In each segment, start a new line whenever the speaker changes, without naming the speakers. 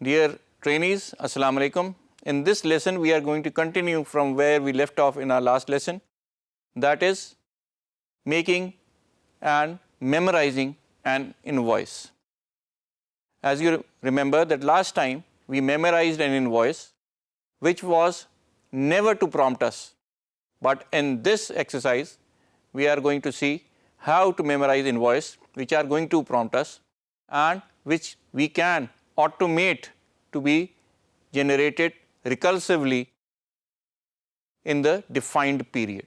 Dear trainees, Assalamu alaikum. In this lesson, we are going to continue from where we left off in our last lesson. That is making and memorizing an invoice. As you remember that last time we memorized an invoice which was never to prompt us. But in this exercise, we are going to see how to memorize invoice which are going to prompt us and which we can automate to be generated recursively in the defined period.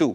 2.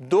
2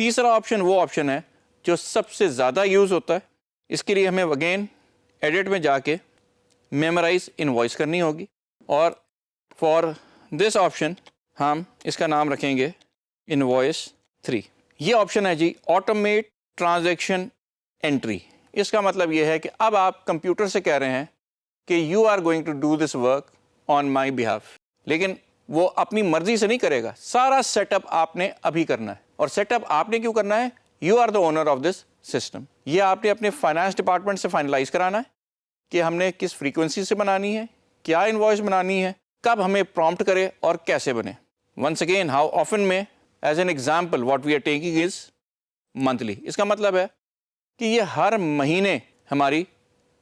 تیسرا option وہ option ہے جو سب سے زیادہ use ہوتا ہے. اس کے لیے ہمیں اگین ایڈٹ میں جا کے میمورائز انوائس کرنی ہوگی, اور فار دس آپشن ہم اس کا نام رکھیں گے انوائس 3. یہ آپشن ہے جی آٹومیٹ ٹرانزیکشن انٹری. اس کا مطلب یہ ہے کہ اب آپ کمپیوٹر سے کہہ رہے ہیں کہ you are going to do this work on my behalf, لیکن وہ اپنی مرضی سے نہیں کرے گا, سارا سیٹ اپ آپ نے ابھی کرنا ہے. اور سیٹ اپ آپ نے کیوں کرنا ہے؟ You are the owner of this system. یہ آپ نے اپنے فائنانس ڈپارٹمنٹ سے فائنلائز کرانا ہے کہ ہم نے کس فریکوینسی سے بنانی ہے, کیا انوائس بنانی ہے, کب ہمیں پرومپٹ کرے اور کیسے بنے. ونس اگین ہاؤ آفن میں as an example what we are taking is monthly. اس کا مطلب ہے کہ یہ ہر مہینے ہماری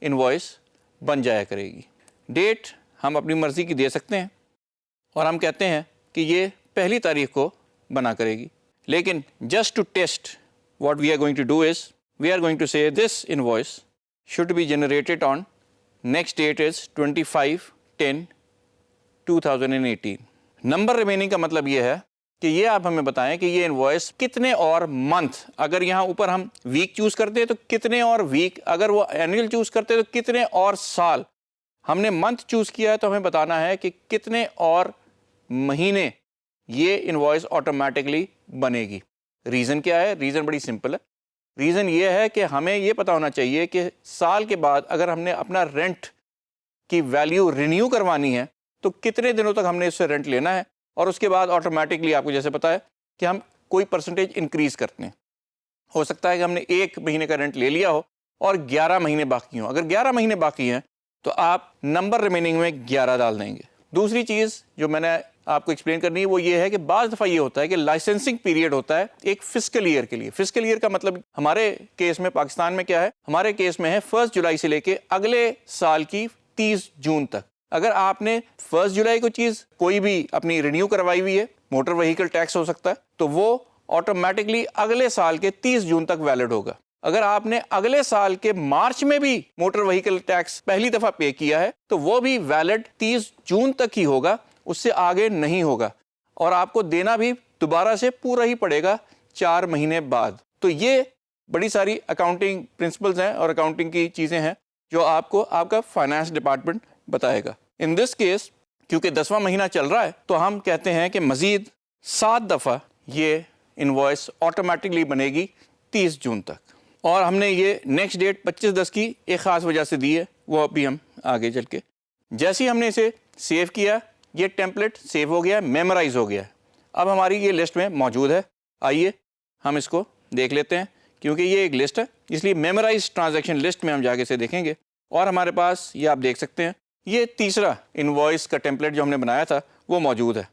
انوائس بن جایا کرے گی. ڈیٹ ہم اپنی مرضی کی دے سکتے ہیں اور ہم کہتے ہیں کہ یہ 1 تاریخ کو بنا کرے گی. لیکن just to test what we are going to do is we are going to say this invoice should be generated on next date is 25/10/2018. نمبر ریمیننگ کا مطلب یہ ہے کہ یہ آپ ہمیں بتائیں کہ یہ انوائس کتنے اور منتھ, اگر یہاں اوپر ہم ویک چوز کرتے تو کتنے اور ویک, اگر وہ اینوئل چوز کرتے تو کتنے اور سال. ہم نے منتھ چوز کیا ہے تو ہمیں بتانا ہے کہ کتنے اور مہینے یہ انوائس آٹومیٹکلی بنے گی. ریزن کیا ہے؟ ریزن بڑی سمپل ہے. ریزن یہ ہے کہ ہمیں یہ پتہ ہونا چاہیے کہ سال کے بعد اگر ہم نے اپنا رینٹ کی ویلیو رینیو کروانی ہے تو کتنے دنوں تک ہم نے اس سے رینٹ لینا ہے, اور اس کے بعد آٹومیٹکلی آپ کو جیسے پتہ ہے کہ ہم کوئی پرسنٹیج انکریز کرتے ہیں. ہو سکتا ہے کہ ہم نے 1 مہینے کا رینٹ لے لیا ہو اور 11 مہینے باقی ہوں. اگر 11 مہینے باقی ہیں تو آپ نمبر ریمیننگ میں 11 ڈال دیں گے. دوسری چیز جو میں نے آپ کو ایکسپلین کرنی ہے وہ یہ ہے کہ بعض دفعہ یہ ہوتا ہے کہ لائسنسنگ پیریڈ ہوتا ہے ایک فسکل ایئر کے لیے. فسکل ایئر کا مطلب ہمارے کیس میں پاکستان میں کیا ہے؟ ہمارے کیس میں ہے 1 جولائی سے لے کے اگلے سال کی 30 جون تک. اگر آپ نے 1 جولائی کو چیز کوئی بھی اپنی رینیو کروائی ہوئی ہے, موٹر وہیکل ٹیکس ہو سکتا ہے, تو وہ آٹومیٹکلی اگلے سال کے 30 جون تک ویلڈ ہوگا. اگر آپ نے اگلے سال کے مارچ میں بھی موٹر وہیکل ٹیکس پہلی دفعہ پے کیا ہے تو وہ بھی ویلڈ 30 جون تک ہی ہوگا, اس سے آگے نہیں ہوگا, اور آپ کو دینا بھی دوبارہ سے پورا ہی پڑے گا 4 مہینے بعد. تو یہ بڑی ساری اکاؤنٹنگ پرنسپلز ہیں اور اکاؤنٹنگ کی چیزیں ہیں جو آپ کو آپ کا فائنانس ڈپارٹمنٹ بتائے گا. ان دس کیس کیونکہ 10واں مہینہ چل رہا ہے تو ہم کہتے ہیں کہ مزید 7 دفعہ یہ انوائس آٹومیٹکلی بنے گی 30 جون تک. اور ہم نے یہ نیکسٹ ڈیٹ 25/10 کی ایک خاص وجہ سے دی ہے, وہ ابھی ہم آگے چل کے. جیسے ہی ہم نے اسے سیو کیا, یہ ٹیمپلیٹ سیو ہو گیا, میمورائز ہو گیا, اب ہماری یہ لسٹ میں موجود ہے. آئیے ہم اس کو دیکھ لیتے ہیں, کیونکہ یہ ایک لسٹ ہے اس لیے میمورائز ٹرانزیکشن لسٹ میں ہم جا کے اسے دیکھیں گے. اور ہمارے پاس یہ آپ دیکھ سکتے ہیں یہ تیسرا انوائس کا ٹیمپلیٹ جو ہم نے بنایا تھا وہ موجود ہے.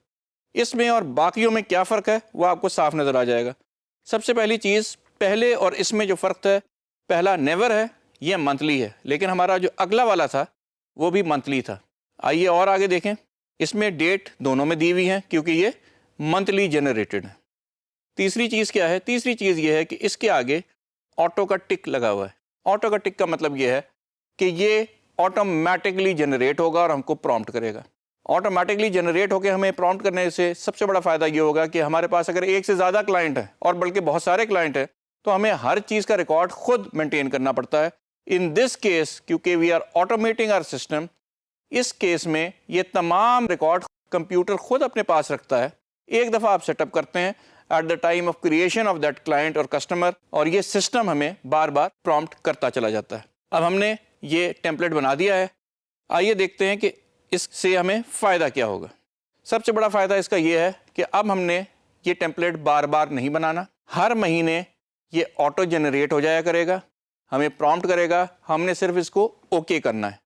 اس میں اور باقیوں میں کیا فرق ہے وہ آپ کو صاف نظر آ جائے گا. سب سے پہلی چیز, پہلے اور اس میں جو فرق ہے, پہلا نیور ہے, یہ منتھلی ہے, لیکن ہمارا جو اگلا والا تھا وہ بھی منتھلی تھا. آئیے اور آگے دیکھیں, اس میں ڈیٹ دونوں میں دی ہوئی ہیں کیونکہ یہ منتھلی جنریٹڈ ہے. تیسری چیز کیا ہے؟ تیسری چیز یہ ہے کہ اس کے آگے آٹو کا ٹک لگا ہوا ہے. آٹو کا ٹک کا مطلب یہ ہے کہ یہ آٹومیٹکلی جنریٹ ہوگا اور ہم کو پرومپٹ کرے گا. آٹومیٹکلی جنریٹ ہو کے ہمیں پرومپٹ کرنے سے سب سے بڑا فائدہ یہ ہوگا کہ ہمارے پاس اگر ایک سے زیادہ کلائنٹ ہے اور بلکہ بہت سارے کلائنٹ ہیں تو ہمیں ہر چیز کا ریکارڈ خود مینٹین کرنا پڑتا ہے. ان دس کیس کیونکہ we are automating our system, اس کیس میں یہ تمام ریکارڈ کمپیوٹر خود اپنے پاس رکھتا ہے. ایک دفعہ آپ سیٹ اپ کرتے ہیں at the time of creation of that client اور کسٹمر, اور یہ سسٹم ہمیں بار بار پرومپٹ کرتا چلا جاتا ہے. اب ہم نے یہ ٹیمپلیٹ بنا دیا ہے, آئیے دیکھتے ہیں کہ اس سے ہمیں فائدہ کیا ہوگا. سب سے بڑا فائدہ اس کا یہ ہے کہ اب ہم نے یہ ٹیمپلیٹ بار بار نہیں بنانا, ہر مہینے یہ آٹو جنریٹ ہو جایا کرے گا, ہمیں پرومپٹ کرے گا, ہم نے صرف اس کو اوکے کرنا ہے.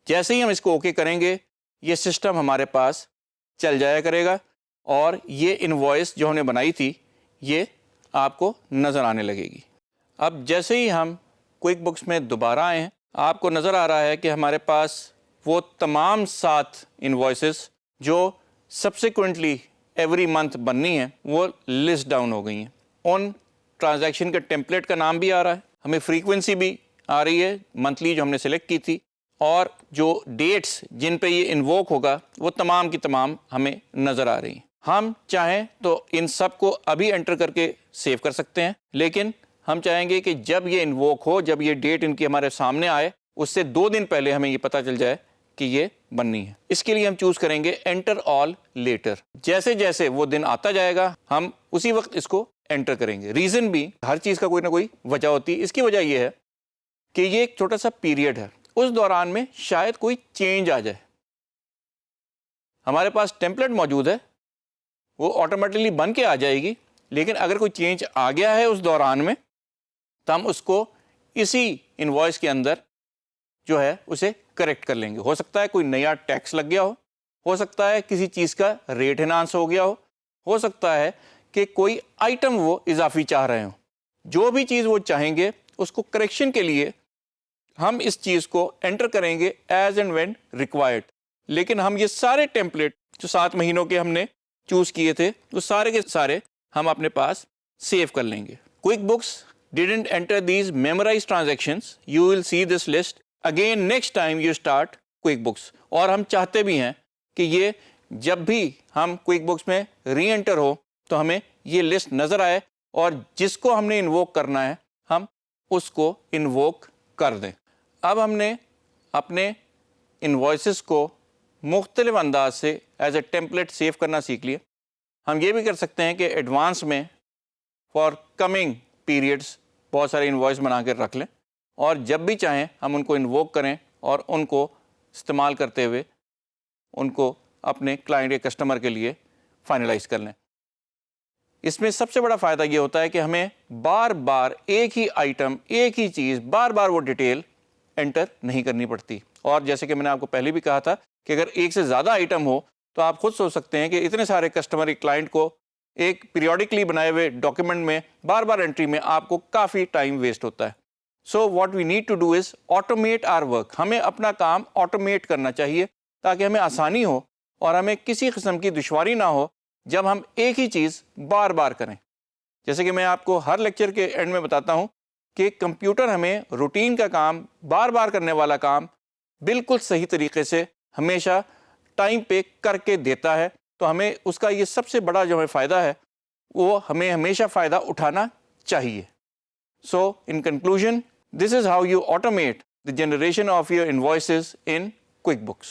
جیسے ہی ہم اس کو اوکے کریں گے یہ سسٹم ہمارے پاس چل جایا کرے گا اور یہ انوائس جو ہم نے بنائی تھی یہ آپ کو نظر آنے لگے گی. اب جیسے ہی ہم کوئک بکس میں دوبارہ آئے ہیں آپ کو نظر آ رہا ہے کہ ہمارے پاس وہ تمام 7 انوائسز جو سبسیکوئنٹلی ایوری منتھ بننی ہیں وہ لسٹ ڈاؤن ہو گئی ہیں. ان ٹرانزیکشن کے ٹیمپلیٹ کا نام بھی آ رہا ہے, ہمیں فریکوینسی بھی آ رہی ہے منتھلی جو ہم نے سلیکٹ کی تھی, اور جو ڈیٹس جن پہ یہ انووک ہوگا وہ تمام کی تمام ہمیں نظر آ رہی ہیں. ہم چاہیں تو ان سب کو ابھی انٹر کر کے سیو کر سکتے ہیں، لیکن ہم چاہیں گے کہ جب یہ انووک ہو، جب یہ ڈیٹ ان کی ہمارے سامنے آئے، اس سے 2 دن پہلے ہمیں یہ پتہ چل جائے کہ یہ بننی ہے۔ اس کے لیے ہم چوز کریں گے انٹر آل لیٹر۔ جیسے جیسے وہ دن آتا جائے گا ہم اسی وقت اس کو انٹر کریں گے۔ ریزن بھی ہر چیز کا کوئی نہ کوئی وجہ ہوتی ہے۔ اس کی وجہ یہ ہے کہ یہ ایک چھوٹا سا پیریڈ ہے، اس دوران میں شاید کوئی چینج آ جائے۔ ہمارے پاس ٹیمپلیٹ موجود ہے، وہ آٹومیٹکلی بن کے آ جائے گی، لیکن اگر کوئی چینج آ گیا ہے اس دوران میں تو ہم اس کو اسی انوائس کے اندر جو ہے اسے کریکٹ کر لیں گے۔ ہو سکتا ہے کوئی نیا ٹیکس لگ گیا ہو سکتا ہے کسی چیز کا ریٹ انہانس ہو گیا ہو سکتا ہے کہ کوئی آئٹم وہ اضافی چاہ رہے ہوں۔ جو بھی چیز وہ چاہیں گے اس کو کریکشن کے لیے ہم اس چیز کو انٹر کریں گے ایز اینڈ وین ریکوائرڈ۔ لیکن ہم یہ سارے ٹیمپلیٹ جو 7 مہینوں کے ہم نے چوز کیے تھے وہ سارے کے سارے ہم اپنے پاس سیو کر لیں گے۔ Quick books didn't enter these memorized transactions. You will see this list again next time you start quick books. اور ہم چاہتے بھی ہیں کہ یہ جب بھی ہم کوئک بکس میں ری انٹر ہو تو ہمیں یہ لسٹ نظر آئے اور جس کو ہم نے انووک کرنا ہے ہم اس کو انووک کر دیں۔ اب ہم نے اپنے انوائسز کو مختلف انداز سے ایز اے ٹیمپلیٹ سیو کرنا سیکھ لیے۔ ہم یہ بھی کر سکتے ہیں کہ ایڈوانس میں فار کمنگ پیریڈس بہت سارے انوائس بنا کے رکھ لیں اور جب بھی چاہیں ہم ان کو انووک کریں اور ان کو استعمال کرتے ہوئے ان کو اپنے کلائنٹ یا کسٹمر کے لیے فائنلائز کر لیں۔ اس میں سب سے بڑا فائدہ یہ ہوتا ہے کہ ہمیں بار بار ایک ہی آئٹم، ایک ہی چیز، بار بار وہ ڈیٹیل انٹر نہیں کرنی پڑتی۔ اور جیسے کہ میں نے آپ کو پہلے بھی کہا تھا کہ اگر ایک سے زیادہ آئٹم ہو تو آپ خود سوچ سکتے ہیں کہ اتنے سارے کسٹمر کلائنٹ کو ایک پیریوڈکلی بنائے ہوئے ڈاکیومنٹ میں بار بار انٹری میں آپ کو کافی ٹائم ویسٹ ہوتا ہے۔ So what we need to do is automate our work. ہمیں اپنا کام آٹومیٹ کرنا چاہیے تاکہ ہمیں آسانی ہو اور ہمیں کسی قسم کی دشواری نہ ہو جب ہم ایک ہی چیز بار بار کریں۔ جیسے کہ میں آپ کو ہر لیکچر کے اینڈ میں بتاتا ہوں کہ کمپیوٹر ہمیں روٹین کا کام، بار بار کرنے والا کام بالکل صحیح طریقے سے ہمیشہ ٹائم پہ کر کے دیتا ہے، تو ہمیں اس کا یہ سب سے بڑا جو ہمیں فائدہ ہے وہ ہمیں ہمیشہ فائدہ اٹھانا چاہیے۔ So in conclusion, this is how you automate the generation of your invoices in QuickBooks.